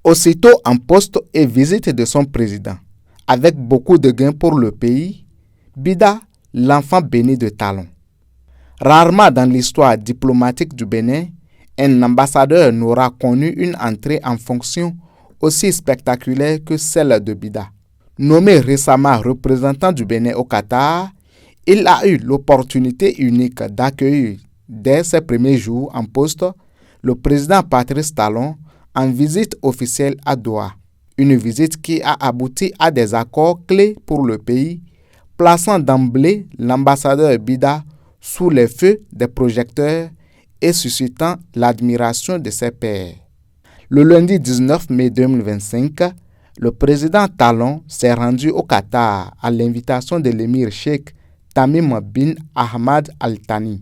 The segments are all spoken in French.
Aussitôt en poste et visite de son président, avec beaucoup de gains pour le pays, Bida, l'enfant béni de Talon. Rarement dans l'histoire diplomatique du Bénin, un ambassadeur n'aura connu une entrée en fonction aussi spectaculaire que celle de Bida. Nommé récemment représentant du Bénin au Qatar, il a eu l'opportunité unique d'accueillir dès ses premiers jours en poste le président Patrice Talon en visite officielle à Doha. Une visite qui a abouti à des accords clés pour le pays, plaçant d'emblée l'ambassadeur Bida sous les feux des projecteurs et suscitant l'admiration de ses pairs. Le lundi 19 mai 2025, le président Talon s'est rendu au Qatar à l'invitation de l'émir Cheikh Tamim bin Ahmad Al Thani.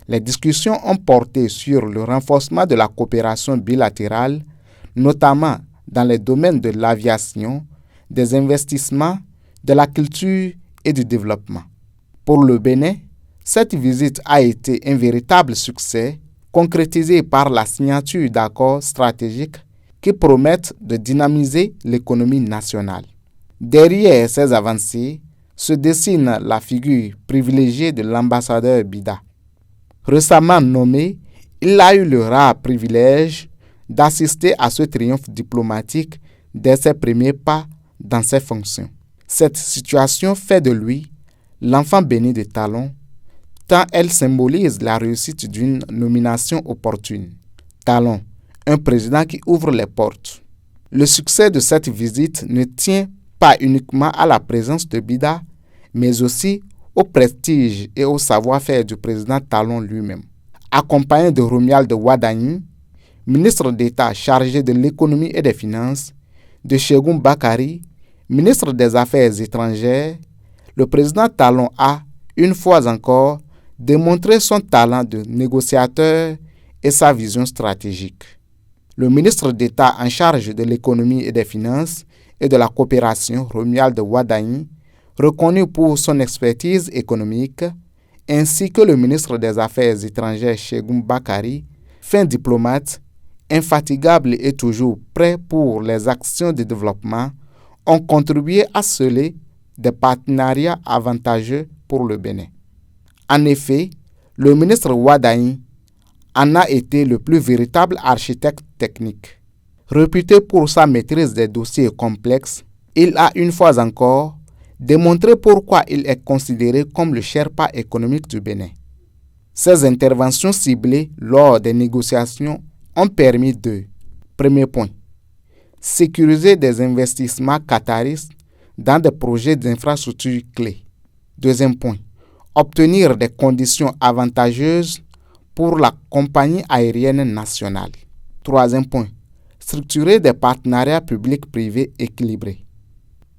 Les discussions ont porté sur le renforcement de la coopération bilatérale, notamment dans les domaines de l'aviation, des investissements, de la culture et du développement. Pour le Bénin, cette visite a été un véritable succès, concrétisé par la signature d'accords stratégiques qui promettent de dynamiser l'économie nationale. Derrière ces avancées se dessine la figure privilégiée de l'ambassadeur Bida. Récemment nommé, il a eu le rare privilège d'assister à ce triomphe diplomatique dès ses premiers pas dans ses fonctions. Cette situation fait de lui l'enfant béni de Talon, tant elle symbolise la réussite d'une nomination opportune. Talon, un président qui ouvre les portes. Le succès de cette visite ne tient pas uniquement à la présence de Bida, mais aussi au prestige et au savoir-faire du président Talon lui-même. Accompagné de Romuald Wadagni, ministre d'État chargé de l'économie et des finances, de Chegoum Bakari, ministre des Affaires étrangères, le président Talon a, une fois encore, démontré son talent de négociateur et sa vision stratégique. Le ministre d'État en charge de l'économie et des finances et de la coopération, Romuald Wadagni, reconnu pour son expertise économique, ainsi que le ministre des Affaires étrangères, Chegoum Bakari, fin diplomate, infatigable et toujours prêt pour les actions de développement, ont contribué à sceller des partenariats avantageux pour le Bénin. En effet, le ministre Wadagni en a été le plus véritable architecte technique. Réputé pour sa maîtrise des dossiers complexes, il a une fois encore démontré pourquoi il est considéré comme le Sherpa économique du Bénin. Ses interventions ciblées lors des négociations ont permis de, premier point, sécuriser des investissements qataris dans des projets d'infrastructures clés. Deuxième point, obtenir des conditions avantageuses pour la compagnie aérienne nationale. Troisième point, structurer des partenariats publics-privés équilibrés.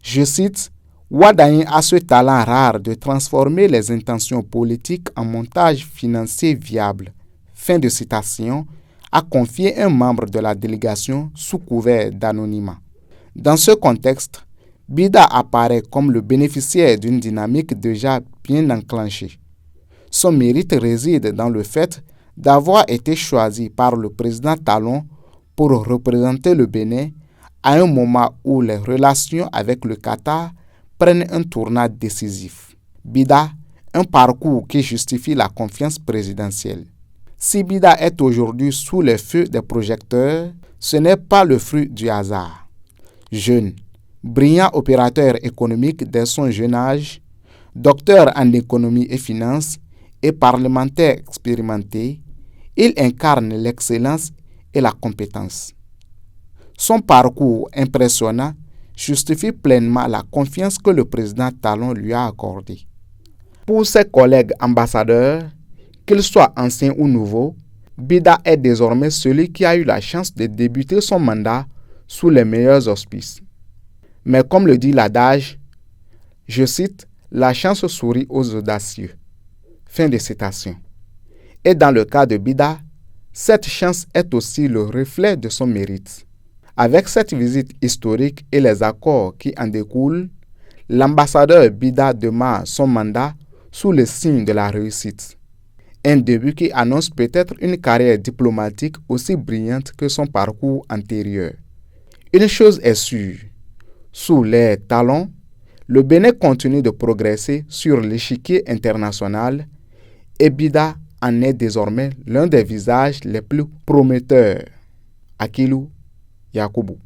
Je cite, Wadagni a ce talent rare de transformer les intentions politiques en montage financier viable. Fin de citation, a confié un membre de la délégation sous couvert d'anonymat. Dans ce contexte, Bida apparaît comme le bénéficiaire d'une dynamique déjà bien enclenchée. Son mérite réside dans le fait d'avoir été choisi par le président Talon pour représenter le Bénin à un moment où les relations avec le Qatar prennent un tournant décisif. Bida, un parcours qui justifie la confiance présidentielle. Si Bida est aujourd'hui sous les feux des projecteurs, ce n'est pas le fruit du hasard. Jeune, brillant opérateur économique dès son jeune âge, docteur en économie et finances et parlementaire expérimenté, il incarne l'excellence et la compétence. Son parcours impressionnant justifie pleinement la confiance que le président Talon lui a accordée. Pour ses collègues ambassadeurs, qu'ils soient anciens ou nouveaux, Bida est désormais celui qui a eu la chance de débuter son mandat sous les meilleurs auspices. Mais comme le dit l'adage, je cite, « La chance sourit aux audacieux ». Fin de citation. Et dans le cas de Bida, cette chance est aussi le reflet de son mérite. Avec cette visite historique et les accords qui en découlent, l'ambassadeur Bida démarre son mandat sous le signe de la réussite. Un début qui annonce peut-être une carrière diplomatique aussi brillante que son parcours antérieur. Une chose est sûre, sous les talons, le Bénin continue de progresser sur l'échiquier international et Bida en est désormais l'un des visages les plus prometteurs. Akilou Yakubu.